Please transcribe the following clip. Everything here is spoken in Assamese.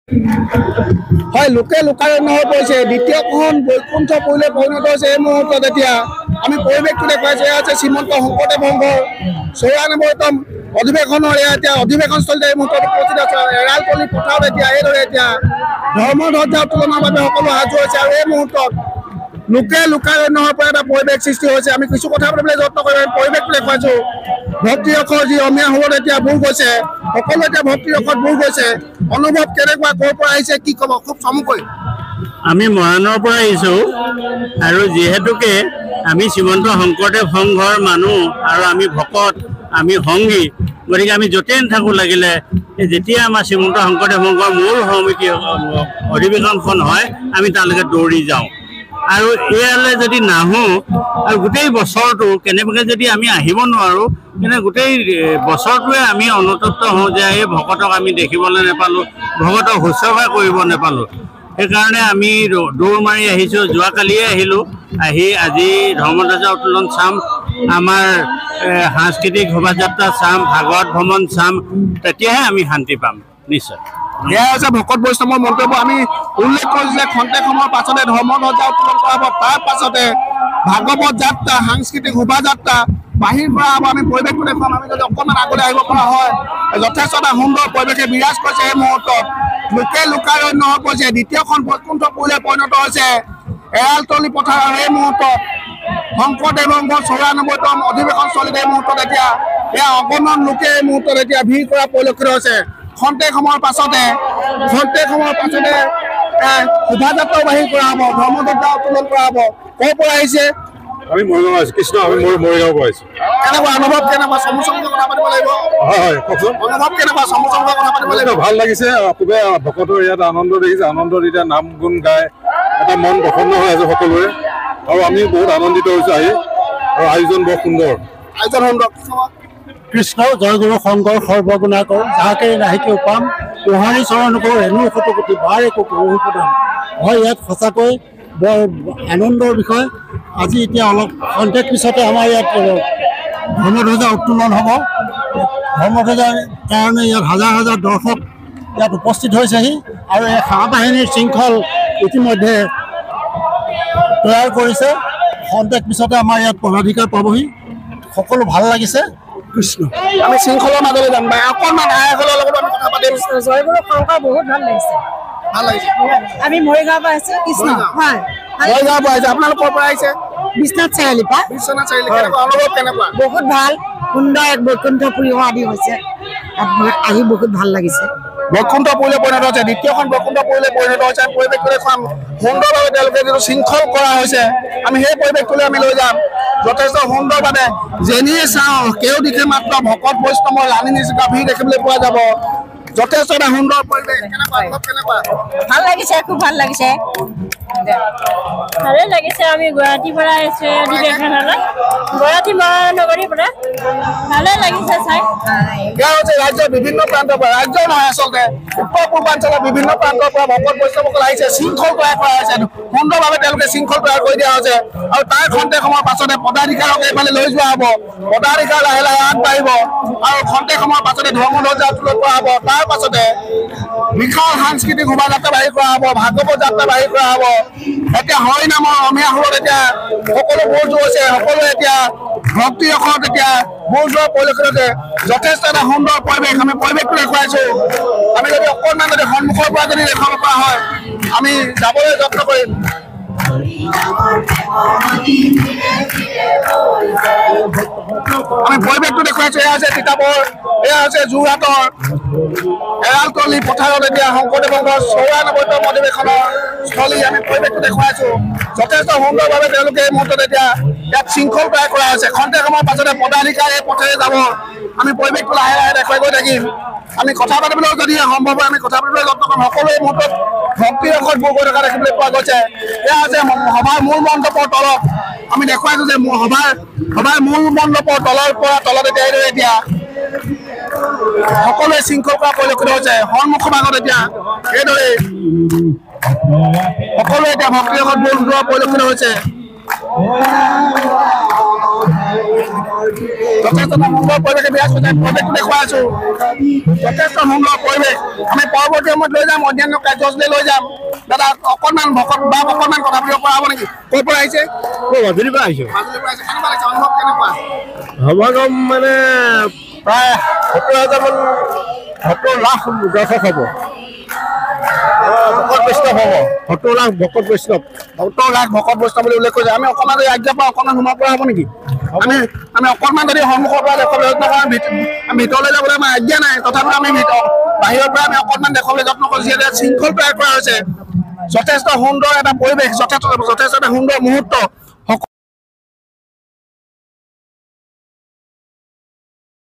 হয়, লোকে লোকাৰণ্য হৈ পৰিছে। দ্বিতীয়খন বৈকুণ্ঠপুৰীলৈ পৰিণত হৈছে এই মুহূৰ্তত। এতিয়া আমি পৰিৱেশটো দেখুৱাইছোঁ, এয়া হৈছে শ্ৰীমন্ত শংকৰদেৱ সংঘৰ ৯৪তম অধিৱেশনৰ এয়া এতিয়া অধিৱেশনস্থলীত এই মুহূৰ্তত উপস্থিত আছে। এৰালতলী পথাৰত এতিয়া এইদৰে এতিয়া ধৰ্মধ্বজা উত্তোলনৰ বাবে সকলো সাজু হৈছে আৰু এই মুহূৰ্তত লোকে লোকাৰণ্য হৈ পৰা এটা পৰিৱেশ সৃষ্টি হৈছে। আমি কিছু কথা পাতিবলৈ যত্ন কৰি পৰিৱেশটো দেখুৱাইছোঁ। ভক্তি ৰসৰ যি অমীয়া সুৰত এতিয়া বুৰ গৈছে, সকলো এতিয়া ভক্তি ৰসত বুৰ গৈছে। অনুভৱ কেনেকুৱা, ক'ৰ পৰা আহিছে, কি ক'ব খুব চমুকৈ? আমি মৰাণৰ পৰা আহিছোঁ আৰু যিহেতুকে আমি শ্ৰীমন্ত শংকৰদেৱ সংঘৰ মানুহ আৰু আমি ভকত, আমি সংগী, গতিকে আমি য'তেই নাথাকোঁ লাগিলে যেতিয়া আমাৰ শ্ৰীমন্ত শংকৰদেৱ সংঘৰ মূল সমিতি অধিৱেশনখন হয় আমি তালৈকে দৌৰি যাওঁ। আৰু ইয়ালৈ যদি নাহোঁ আৰু গোটেই বছৰটো কেনেবাকৈ যদি আমি আহিব নোৱাৰোঁ, কিন্তু গোটেই বছৰটোৱে আমি অনুতপ্ত হওঁ যে এই ভকতক আমি দেখিবলৈ নাপালোঁ, ভকতক শুশ্ৰূষা কৰিব নাপালোঁ। সেইকাৰণে আমি দৌৰ মাৰি আহিছোঁ। যোৱাকালিয়ে আহিলোঁ, আহি আজি ধৰ্মধ্বজা উত্তোলন চাম, আমাৰ সাংস্কৃতিক শোভাযাত্ৰা চাম, ভাগৱত ভ্ৰমণ চাম, তেতিয়াহে আমি শান্তি পাম নিশ্চয়। এয়া হৈছে ভকত বৈষ্ণৱৰ মন্তব্য। আমি উল্লেখ কৰিছোঁ যে খন্তেক সময়ৰ পাছতে ধৰ্মধ্বজা উত্তোলন কৰা হ'ব, তাৰ পাছতে ভাগৱত যাত্ৰা, সাংস্কৃতিক শোভাযাত্ৰা বাহিৰ পৰা হ'ব। আমি পৰিৱেশটো দেখুৱাম। আমি যদি অকণমান আগলৈ আহিব পৰা হয়, যথেষ্ট এটা সুন্দৰ পৰিৱেশে বিৰাজ কৰিছে এই মুহূৰ্তত। লোকে লোকাৰণ্য হৈ পৰিছে। দ্বিতীয়খন বৈকুণ্ঠপুৰীলৈ পৰিণত হৈছে এৰালতলী পথাৰ। এই মুহূৰ্তত শংকৰদেৱ সংঘৰ ৯৪তম অধিৱেশনস্থলীত এই মুহূৰ্তত এতিয়া এয়া অগণন লোকে এই মুহূৰ্তত এতিয়া ভিৰ কৰা পৰিলক্ষিত হৈছে। খন্তেক সময়ৰ পাছতে শোভাযাত্ৰাও বাহিৰ কৰা হ'ব, ধৰ্মধ্বজা উত্তোলন কৰা হ'ব। ক'ৰ পৰা আহিছে? আমি মৰিগাঁও আহিছোঁ। কৃষ্ণ, আমি মৰিগাঁৱৰ পৰা আহিছোঁ। কেনেকুৱা অনুভৱ, কেনেকুৱা চমুচমুকৈ কথা পাতিব লাগিব? হয়, কওকচোন। অনুভৱ কেনেকুৱা, চমুচমুকৈ কথা পাতিব লাগিব? ভাল লাগিছে। খুবেই ভকতৰ ইয়াত আনন্দ দেখিছে। আনন্দত এতিয়া নাম গুণ গাই এটা মন প্ৰসন্ন হৈ আছে সকলোৰে, আৰু আমি বহুত আনন্দিত হৈছোঁ আহি, আৰু আয়োজন বৰ সুন্দৰ। আয়োজন সুন্দৰ। কৃষ্ণ জয়গুৰু শংকৰ সৰ্বগুণা কৰ, যাহাকে নাহিকে উপাম, গোহানি চৰণ কৰ হেনো শতকোটি বাৰ একো কৰো প্ৰদান। হয়, ইয়াত সঁচাকৈ বৰ আনন্দৰ বিষয়। আজি এতিয়া অলপ খন্তেক পিছতে আমাৰ ইয়াত ধৰ্মধ্বজা উত্তোলন হ'ব। ধৰ্মধ্বজাৰ কাৰণে ইয়াত হাজাৰ হাজাৰ দৰ্শক ইয়াত উপস্থিত হৈছেহি, আৰু এই সেনা বাহিনীৰ শৃংখল ইতিমধ্যে তৈয়াৰ কৰিছে। খন্তেক পিছতে আমাৰ ইয়াত পদাধিকাৰ পাবহি। সকলো ভাল লাগিছে। কৃষ্ণ। আমি শৃংখলৰ মাজলৈ যাম, অকণমান আইসকলৰ লগত আমি কথা পাতিম। জয়গুৰু শংকৰ বহুত ভাল লাগিছে। ভাল লাগিছে। আমি মৰিগাঁৱৰ পৰা আহিছোঁ। কৃষ্ণ। হয়, মৰিগাঁৱৰ পৰা আহিছে। আপোনালোক ক'ৰ পৰা আহিছে? বিশ্বনাথ চাৰিআলিৰ পৰা। বিশ্বনাথ চাৰিআলি। কেনেকুৱা অনুভৱ, কেনেকুৱা? বহুত ভাল, সুন্দৰ এক বৈকুণ্ঠপুৰী আদি হৈছে। আহি বহুত ভাল লাগিছে। বৈকুণ্ঠপুৰীলৈ পৰিণত হৈছে, দ্বিতীয়খন বৈকুণ্ঠপুৰীলৈ পৰিণত হৈছে। আমি পৰিৱেশটো দেখুৱাম। সুন্দৰভাৱে তেওঁলোকে যিটো শৃংখল কৰা হৈছে, আমি সেই পৰিৱেশটোলৈ আমি লৈ যাম। যথেষ্ট সুন্দৰভাৱে যেনিয়ে চাওঁ কেও দিশে মাত্ৰ ভকত বৈষ্ণৱৰ ৰাণী নিচিনা ভিৰ দেখিবলৈ পোৱা যাব। যথেষ্ট এটা সুন্দৰ পৰিৱেশ। কেনেকুৱা অনুভৱ, কেনেকুৱা? ভাল লাগিছে, খুব ভাল লাগিছে। ভালে লাগিছে। আমি গুৱাহাটীৰ পৰা আহিছোঁ অধিৱেশনলৈ, গুৱাহাটী মহানগৰীৰ পৰা। ভালে লাগিছে চাই। এয়া হৈছে ৰাজ্যৰ বিভিন্ন প্ৰান্তৰ পৰা, ৰাজ্য নহয় আচলতে উত্তৰ পূৰ্বাঞ্চলৰ বিভিন্ন প্ৰান্তৰ পৰা ভকত বৈষ্ণৱসকল আহিছে। শৃংখল তৈয়াৰ কৰা হৈছে, সুন্দৰভাৱে তেওঁলোকে শৃংখল তৈয়াৰ কৰি দিয়া হৈছে, আৰু তাৰ খন্তেক সময়ৰ পাছতে পদাধিকাৰক এইফালে লৈ যোৱা হ'ব। পদাধিকাৰ লাহে লাহে আগবাঢ়িব, আৰু খন্তেক সময়ৰ পাছতে ধৰ্মধ্বজা উত্তোলন কৰা হ'ব। তাৰ পাছতে বিশাল সাংস্কৃতিক শোভাযাত্ৰা বাহিৰ কৰা হ'ব, ভাগৱত যাত্ৰা বাহিৰ কৰা হ'ব। এতিয়া হৰিনামৰ অমীয়া সুৰত এতিয়া সকলো বোৰ যোৰ হৈছে, সকলোৱে এতিয়া ভক্তি ৰসত এতিয়া বোৰ যোৱা পৰিলক্ষিত হৈছে। যথেষ্ট এটা সুন্দৰ পৰিৱেশ। আমি পৰিৱেশটো দেখুৱাইছোঁ। আমি যদি অকণমান যদি সন্মুখৰ পৰা যদি দেখুৱাব পৰা হয়, আমি যাবলৈ যত্ন কৰিম। আমি পৰিৱেশটো দেখুৱাইছোঁ। এয়া হৈছে তিতাবৰ, এয়া হৈছে যোৰহাটৰ এৰালতলী পথাৰত এতিয়া শংকৰদেৱ সংঘৰ ৯৪তম অধিৱেশনৰ স্থলী। আমি পৰিৱেশটো দেখুৱাইছোঁ। যথেষ্ট সুন্দৰভাৱে তেওঁলোকে এই মুহূৰ্তত এতিয়া ইয়াত শৃংখল তৈয়াৰ কৰা হৈছে। খন্তেক সময়ৰ পাছতে পদাধিকাৰ এই পথেৰে যাব। আমি পৰিৱেশটো লাহে লাহে দেখুৱাই গৈ থাকিম। আমি কথা পাতিবলৈও যদি সম্ভৱ হয় আমি কথা পাতিবলৈ যত্ন কৰিম। সকলোৱে মুহূৰ্তত ভক্তি ৰসত বুৰ গৈ থকা দেখিবলৈ পোৱা গৈছে। এয়া হৈছে সভাৰ মূল মণ্ডপৰ তলত। আমি দেখুৱাইছোঁ যে সভাৰ মূল মণ্ডপৰ তলৰ পৰা তলত এতিয়া সকলোৱে শৃংখল কৰা পৰিলক্ষিত হৈছে। সন্মুখৰ ভাগত এতিয়া এইদৰে সকলোৱে এতিয়া ভক্তি ৰসত বুৰ যোৱা পৰিলক্ষিত হৈছে। যথেষ্ট সুন্দৰ পৰিৱেশে বিৰাজ কৰিছে পৰিৱেশটো দেখুৱাই আছো যথেষ্ট সুন্দৰ পৰিৱেশ আমি পৰৱৰ্তী সময়ত লৈ যাম অন্যান্য কাৰ্যসূচী লৈ যাম দাদা অকণমান ভকত বা অকণমান কথা পাতিব পৰা হ'ব নেকি ক'ৰ পৰা আহিছে মাজুলীৰ পৰা আহিছোঁ মাজুলীৰ পৰা আহিছে কেনেকুৱা লাগিছে অনুভৱ কেনেকুৱা সমাগম মানে প্ৰায় 70,000 মান 70 লাখ দৰ্শক হ'ব ভকত বৈষ্ণৱ হ'ব 70 লাখ ভকত বৈষ্ণৱ 70 লাখ ভকত বৈষ্ণৱ বুলি উল্লেখ কৰিছে আমি অকণমান যদি আজ্ঞা পাওঁ অকণমান সোমাব পৰা হ'ব নেকি আমি অকণমান যদি সন্মুখৰ পৰা দেখুৱাবলৈ যত্ন কৰোঁ আমি ভিতৰলৈ যাবলৈ আমাৰ আজ্ঞা নাই তথাপিও আমি বাহিৰৰ পৰা আমি অকণমান দেখুৱাবলৈ যত্ন কৰোঁ যিহেতু শৃংখল তৈয়াৰ কৰা হৈছে যথেষ্ট সুন্দৰ এটা পৰিৱেশ যথেষ্ট এটা সুন্দৰ মুহূৰ্ত